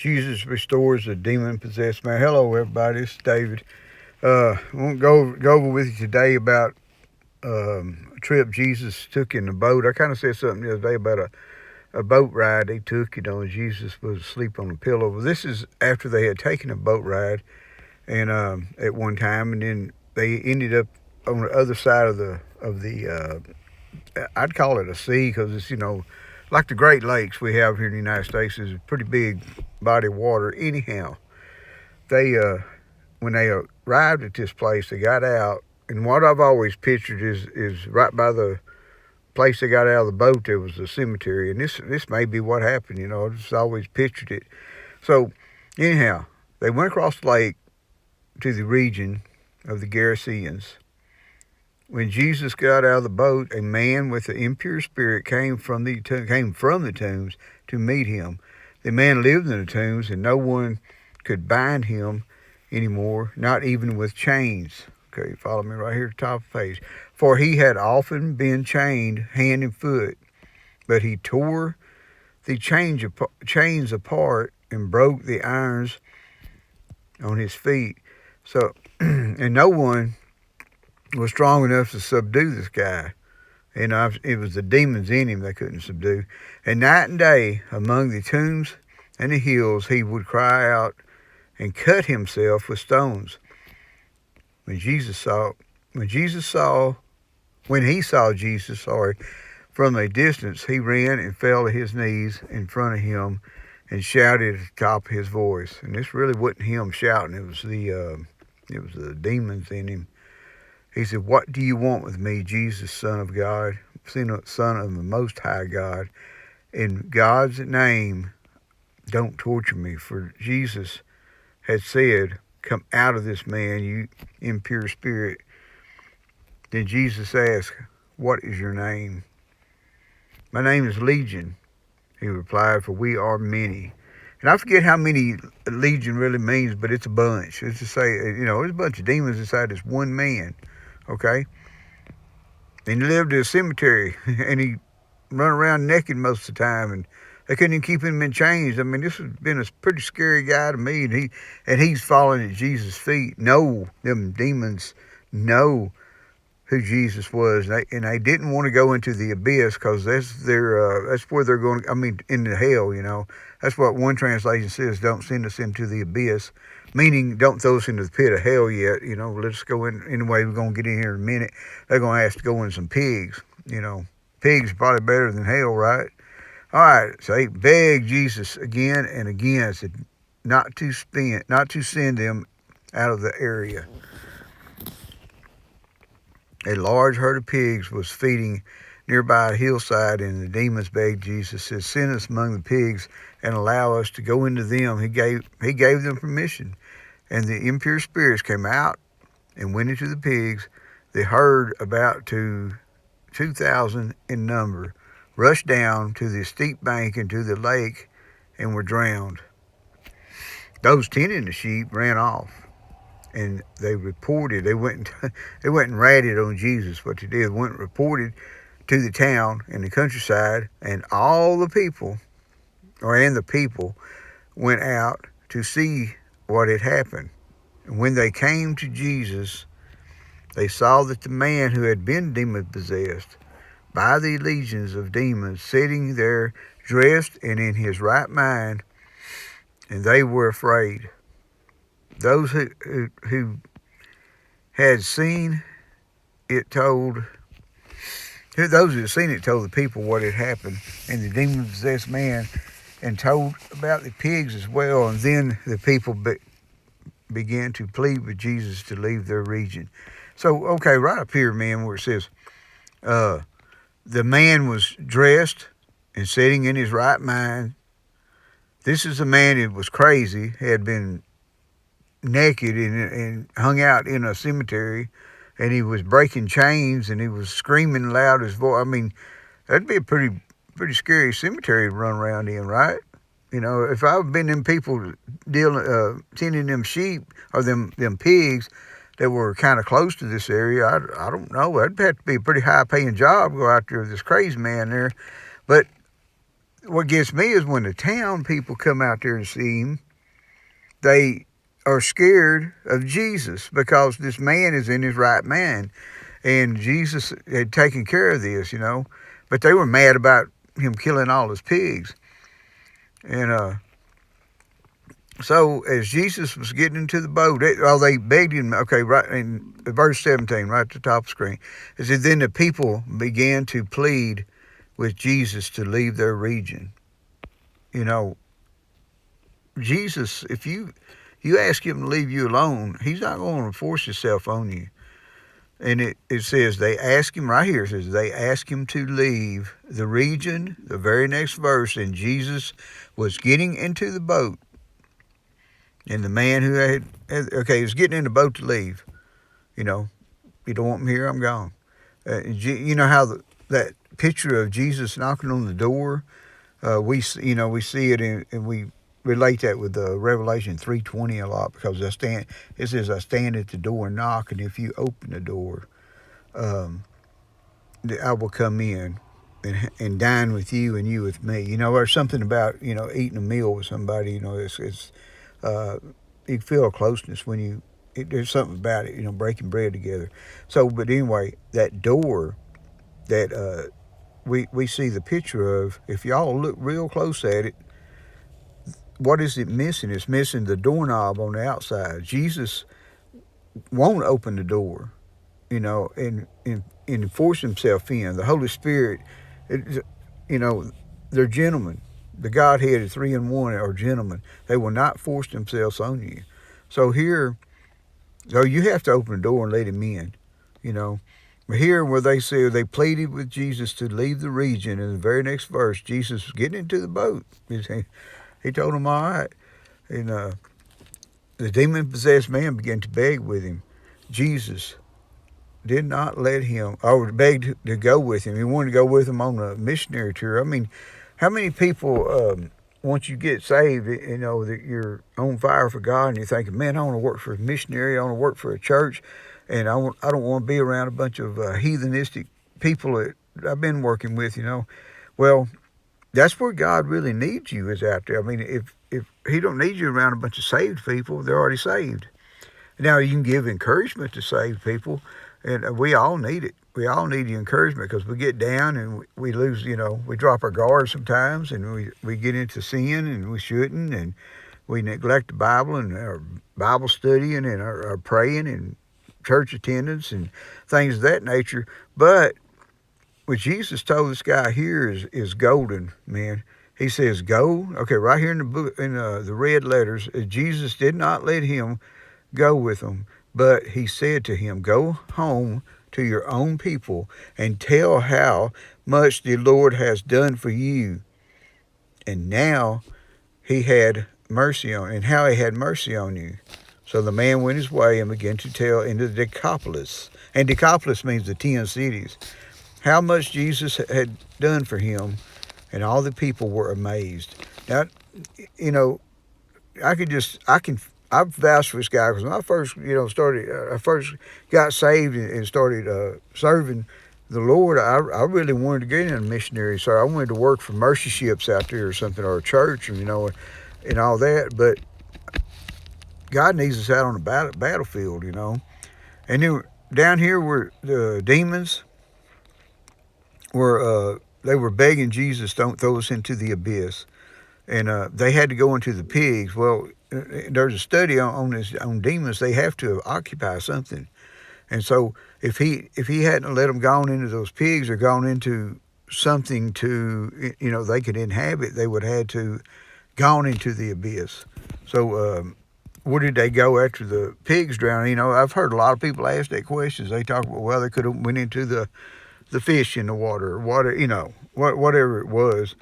Jesus restores a demon-possessed man. Hello, everybody. This is David. I want to go over with you today about a trip Jesus took in the boat. I kind of said something the other day about a boat ride they took. Jesus was asleep on a pillow. Well, this is after they had taken a boat ride and at one time, and then they ended up on the other side of the I'd call it a sea because it's like the Great Lakes we have here in the United States is a pretty big body of water. Anyhow, they when they arrived at this place, they got out, and what I've always pictured is right by the place they got out of the boat there was a cemetery, and this may be what happened. I've just always pictured it. So anyhow, they went across the lake to the region of the Gerasenes. When Jesus got out of the boat, a man with an impure spirit came from the tombs to meet him. The man lived in the tombs, and no one could bind him anymore, not even with chains. Okay, follow me right here at the top of the page. For he had often been chained hand and foot, but he tore the chains apart and broke the irons on his feet. So, and no one was strong enough to subdue this guy. It was the demons in him they couldn't subdue. And night and day, among the tombs and the hills, he would cry out and cut himself with stones. When he saw Jesus, from a distance, he ran and fell to his knees in front of him and shouted at the top of his voice. And this really wasn't him shouting; it was the demons in him. He said, "What do you want with me, Jesus, Son of God, Son of the Most High God? In God's name, don't torture me." For Jesus had said, "Come out of this man, you impure spirit." Then Jesus asked, "What is your name?" "My name is Legion," he replied, "for we are many." And I forget how many legion really means, but it's a bunch. It's to say, there's a bunch of demons inside this one man. Okay? And he lived in a cemetery, and he run around naked most of the time, and they couldn't even keep him in chains. I mean, this has been a pretty scary guy to me, and he's falling at Jesus' feet. No, them demons know who Jesus was, and they didn't want to go into the abyss because that's where they're going. I mean, into hell. That's what one translation says: "Don't send us into the abyss," meaning don't throw us into the pit of hell yet. Let's go in anyway. We're gonna get in here in a minute. They're gonna ask to go in some pigs. Pigs are probably better than hell, right? All right. So he begged Jesus again and again, said not to send them out of the area. A large herd of pigs was feeding nearby a hillside, and the demons begged Jesus, said, "Send us among the pigs and allow us to go into them." He gave them permission, and the impure spirits came out and went into the pigs. The herd, about 2,000 in number, rushed down to the steep bank into the lake and were drowned. Those tending the sheep ran off, and they reported. They went and ratted on Jesus. What they did, went and reported to the town and the countryside, and all the people, the people went out to see what had happened. And when they came to Jesus, they saw that the man who had been demon-possessed by the legions of demons sitting there dressed and in his right mind, and they were afraid. Those who had seen it told the people what had happened, and the demon-possessed man, and told about the pigs as well. And then the people began to plead with Jesus to leave their region. So, okay, right up here, man, where it says, the man was dressed and sitting in his right mind. This is a man that was crazy, had been naked and hung out in a cemetery, and he was breaking chains, and he was screaming loud as voice. I mean, that'd be a pretty scary cemetery to run around in, right? If I've been them people tending them sheep or them pigs that were kind of close to this area, I don't know. That'd have to be a pretty high-paying job to go out there with this crazy man there. But what gets me is when the town people come out there to see him, they are scared of Jesus because this man is in his right mind. And Jesus had taken care of this, But they were mad about him killing all his pigs. And so as Jesus was getting into the boat, they begged him, okay, right in verse 17, right at the top of the screen. It said, then the people began to plead with Jesus to leave their region. Jesus, if you ask him to leave you alone, he's not going to force himself on you. And it says they ask him, right here, it says they ask him to leave the region, the very next verse, and Jesus was getting into the boat. And the man who he was getting in the boat to leave. You don't want me here, I'm gone. You know how that picture of Jesus knocking on the door, we see it and we relate that with Revelation 3:20 a lot, because it says, I stand at the door and knock, and if you open the door, I will come in and dine with you and you with me. There's something about, eating a meal with somebody, it's you feel a closeness when there's something about it, breaking bread together. So, but anyway, that door that we see the picture of, if y'all look real close at it, what is it missing? It's missing the doorknob on the outside. Jesus won't open the door, and force himself in. The Holy Spirit, they're gentlemen. The Godhead is 3 in 1 are gentlemen. They will not force themselves on you. So here, you have to open the door and let him in, But here where they say they pleaded with Jesus to leave the region, in the very next verse, Jesus was getting into the boat. He told them, all right. And the demon-possessed man began to beg with him. Jesus did not let him, or begged to go with him. He wanted to go with him on a missionary tour. I mean, how many people, once you get saved, that you're on fire for God, and you're thinking, man, I want to work for a missionary, I want to work for a church, and I don't want to be around a bunch of heathenistic people that I've been working with, Well, that's where God really needs you, is out there. I mean, if he don't need you around a bunch of saved people, they're already saved. Now, you can give encouragement to saved people, and we all need it. We all need the encouragement, because we get down and we lose, we drop our guard sometimes, and we get into sin, and we shouldn't, and we neglect the Bible and our Bible studying and our praying and church attendance and things of that nature. But what Jesus told this guy here is golden, man. He says, go. Okay, right here in the book, in the red letters, Jesus did not let him go with them, but he said to him, go home to your own people and tell how much the Lord has done for you. And now he had mercy on, and how he had mercy on you. So the man went his way and began to tell in the Decapolis. And Decapolis means the 10 cities. How much Jesus had done for him, and all the people were amazed. Now, I've vouched for this guy, because when I first, I first got saved and started serving the Lord, I really wanted to get in a missionary. So I wanted to work for mercy ships out there or something, or a church, and and all that. But God needs us out on the battlefield, And then down here were the demons. They were begging Jesus, don't throw us into the abyss, and they had to go into the pigs. Well, there's a study on demons. They have to occupy something, and so if he hadn't let them gone into those pigs, or gone into something to they could inhabit, they would have had to gone into the abyss. So where did they go after the pigs drowned? I've heard a lot of people ask that question. They talk about, well, they could have went into the fish in the water, or whatever it was.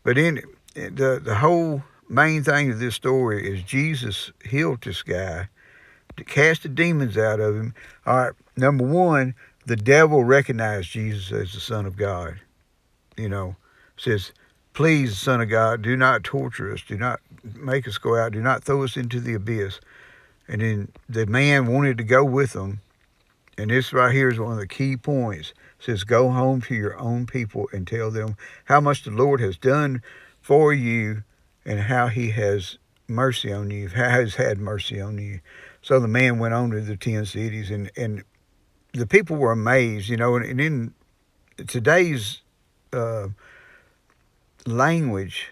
But the whole main thing of this story is Jesus healed this guy, to cast the demons out of him. All right, number one, the devil recognized Jesus as the Son of God. Says, please, Son of God, do not torture us, do not make us go out, do not throw us into the abyss. And then the man wanted to go with them, And this right here is one of the key points. It says, go home to your own people and tell them how much the Lord has done for you and how he has mercy on you, how has had mercy on you. So the man went on to the 10 cities, and the people were amazed, and in today's uh, language,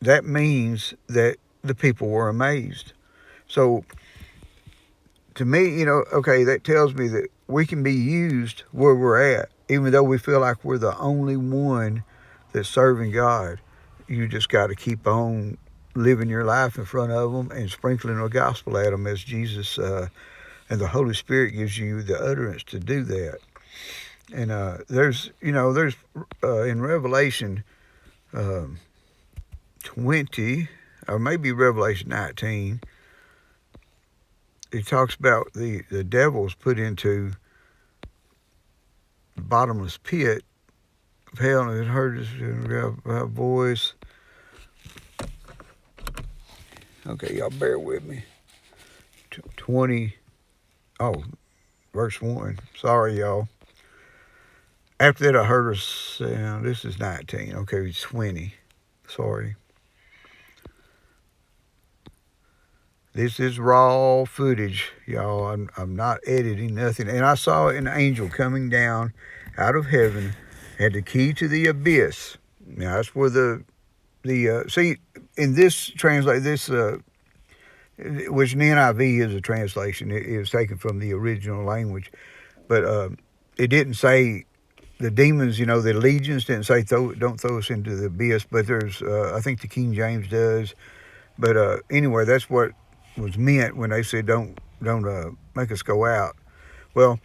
that means that the people were amazed. So to me, okay, that tells me that we can be used where we're at, even though we feel like we're the only one that's serving God. You just got to keep on living your life in front of them and sprinkling the gospel at them as Jesus and the Holy Spirit gives you the utterance to do that. And there's in Revelation 20, or maybe Revelation 19, it talks about the devil's put into the bottomless pit of hell, and it heard his voice. Okay, y'all bear with me. 20, verse 1. Sorry, y'all. After that, I heard a sound. This is 19. Okay, it's 20. Sorry. This is raw footage, y'all. I'm not editing nothing. And I saw an angel coming down out of heaven, had the key to the abyss. Now that's where see, in this which an NIV is a translation. It is taken from the original language, but it didn't say the demons. The legions didn't say don't throw us into the abyss. But there's I think the King James does. But anyway, that's what was meant when they said don't make us go out. Well,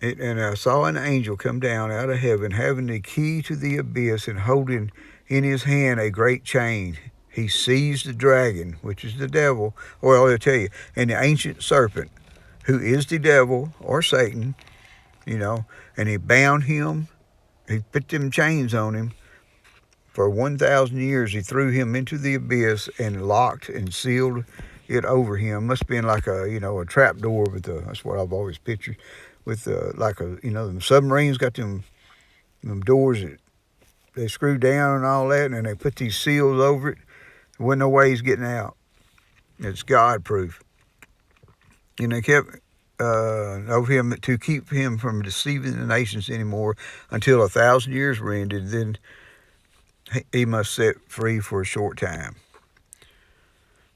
and I saw an angel come down out of heaven, having the key to the abyss and holding in his hand a great chain. He seized the dragon, which is the devil, well, I'll tell you, and the ancient serpent, who is the devil or Satan, and he bound him. He put them chains on him. For 1,000 years, he threw him into the abyss and locked and sealed it over him. Must have been like a trap door that's what I've always pictured, with them submarines got them doors that they screw down and all that, and then they put these seals over it. There wasn't no way he's getting out. It's God proof. And they kept over him to keep him from deceiving the nations anymore until 1,000 years were ended. Then he must set free for a short time.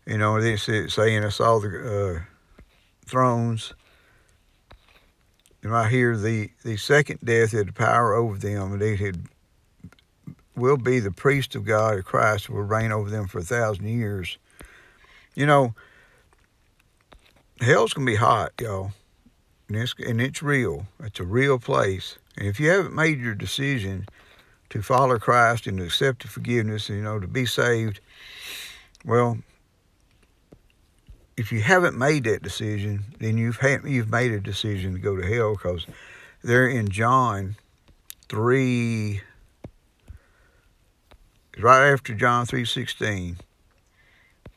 This is saying, I saw the thrones, and right here, the second death had power over them, and they will be the priest of God, of Christ, will reign over them for 1,000 years. Hell's gonna be hot, y'all, and it's real. It's a real place. And if you haven't made your decision to follow Christ and to accept the forgiveness, to be saved, well, if you haven't made that decision, then you've made a decision to go to hell, because there in John 3, right after John 3:16,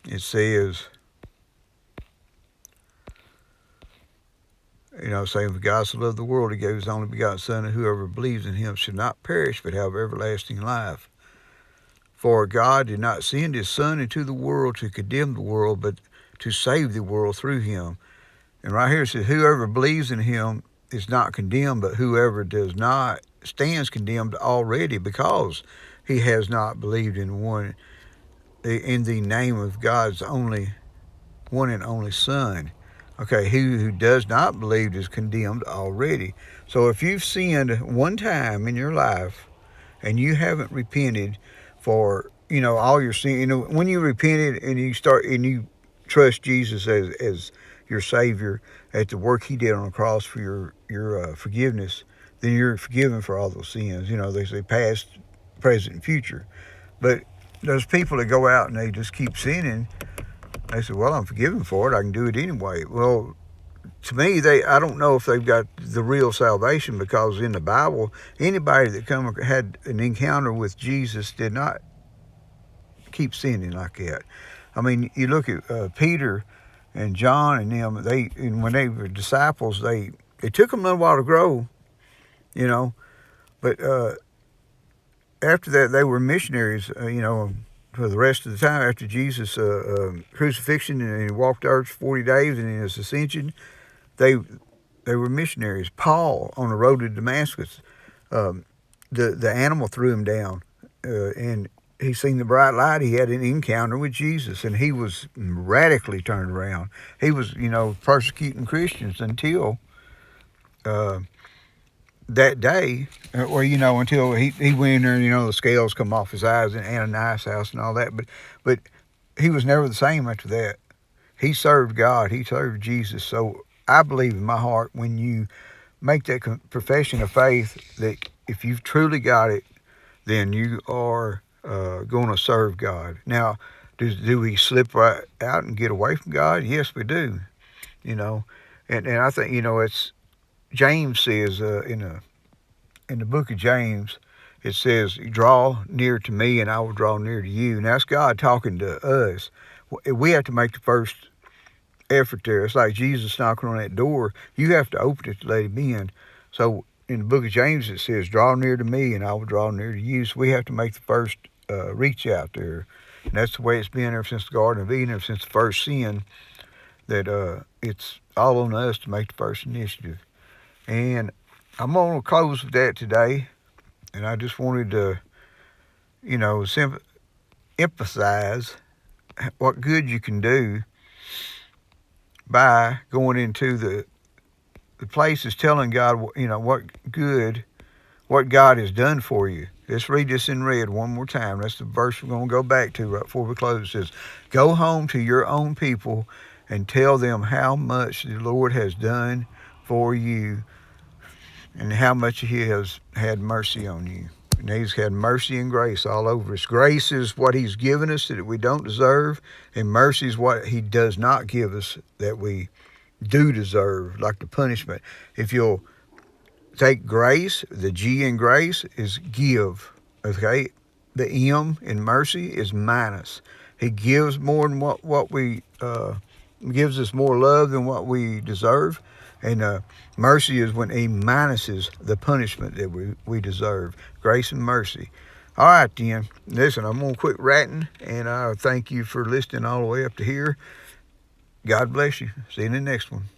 it says, saying, for God so loved the world, he gave his only begotten Son, and whoever believes in him should not perish, but have everlasting life. For God did not send his Son into the world to condemn the world, but to save the world through him. And right here it says, whoever believes in him is not condemned, but whoever does not stands condemned already, because he has not believed in the name of God's one and only Son. Okay, he who does not believe is condemned already. So if you've sinned one time in your life and you haven't repented for all your sin, when you repented and you trust Jesus as your Savior, at the work he did on the cross for your forgiveness, then you're forgiven for all those sins. They say past, present, and future. But those people that go out and they just keep sinning, they say, well, I'm forgiven for it, I can do it anyway. Well, to me, I don't know if they've got the real salvation, because in the Bible, anybody that had an encounter with Jesus did not keep sinning like that. I mean, you look at Peter and John and them. When they were disciples, they it took them a little while to grow, but after that they were missionaries, for the rest of the time after Jesus' crucifixion, and he walked the earth 40 days, and in his ascension, they were missionaries. Paul, on the road to Damascus, the animal threw him down, and he seen the bright light. He had an encounter with Jesus, and he was radically turned around. He was, persecuting Christians until that day, or until he went in there, and the scales come off his eyes in Ananias' house and all that. But he was never the same after that. He served God. He served Jesus. So I believe in my heart, when you make that profession of faith, that if you've truly got it, then you are going to serve God. Now, do we slip right out and get away from God? Yes, we do. And I think it's James says in the book of James, it says, "Draw near to me, and I will draw near to you." And that's God talking to us. We have to make the first effort there. It's like Jesus knocking on that door. You have to open it to let him in. So in the book of James, it says, "Draw near to me, and I will draw near to you." So we have to make the first reach out there. And that's the way it's been ever since the Garden of Eden, ever since the first sin, that it's all on us to make the first initiative. And I'm going to close with that today. And I just wanted to, emphasize what good you can do by going into the places telling God, what God has done for you. Let's read this in red one more time. That's the verse we're going to go back to right before we close. It says, "Go home to your own people and tell them how much the Lord has done for you and how much he has had mercy on you." And he's had mercy and grace all over us. Grace is what he's given us that we don't deserve, and mercy is what he does not give us that we do deserve, like the punishment. If you'll take grace, the G in grace is give, okay? The M in mercy is minus. He gives more than what we, gives us more love than what we deserve. And mercy is when he minuses the punishment that we deserve. Grace and mercy. All right, then. Listen, I'm going to quit ratting, and I thank you for listening all the way up to here. God bless you. See you in the next one.